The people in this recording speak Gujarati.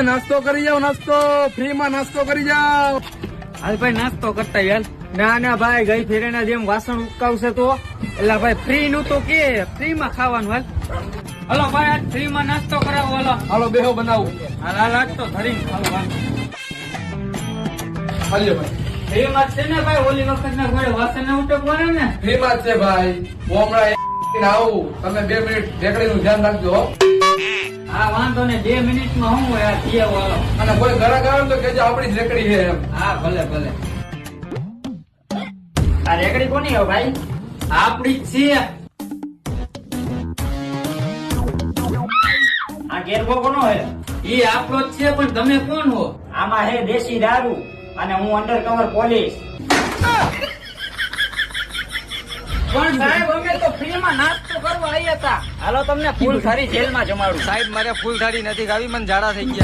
નાસ્તો કરી જાઓ, નાસ્તો ફ્રી માં નાસ્તો કરી જાઓ. હાલ ભાઈ નાસ્તો કરતા યાર. ના ભાઈ ગઈ ફેરેના જેમ વાસણ ઉટકાવશે તો એટલે ભાઈ ફ્રી નું તો કે ફ્રી માં ખાવાનું. હાલ હલો ભાઈ આજ ફ્રી માં નાસ્તો કરાવો. હાલો બેહો બનાવું. હાલ તો ધરીને ખાવું. હાલ્યો ભાઈ. ફ્રી માં છે ને ભાઈ, ઓલી વખત ના ઘોડે વાસણ ને ઉટકવાના ને. ફ્રી માં જ છે ભાઈ. હું હમણાં આવું, તમે 2 મિનિટ ઢેકડી નું ધ્યાન રાખજો હો. હા વાંધો ને 2 મિનિટમાં હું યાર થઈએ વાલો. અને કોઈ ઘરાક આવે ને તો કેજો આપણી જ રેકડી છે એમ. હા ભલે. આ રેકડી કોની હો ભાઈ? આપડી જ છે. આ ગેરબો કોનો હે? ઈ આપણો જ છે, પણ તમે કોણ હો? આમાં હે દેશી દારૂ અને હું અંડરકવર પોલીસ. પણ સાહેબ અમે તો ફ્રીમાં નાસ્તો કરવા આવ્યા હતા. હાલો તમને ફૂલ સારી જેલમાં જમાડું. સાહેબ મારે ફૂલ થાળી નથી ખાવી, મને ઝાડા થઈ ગયા.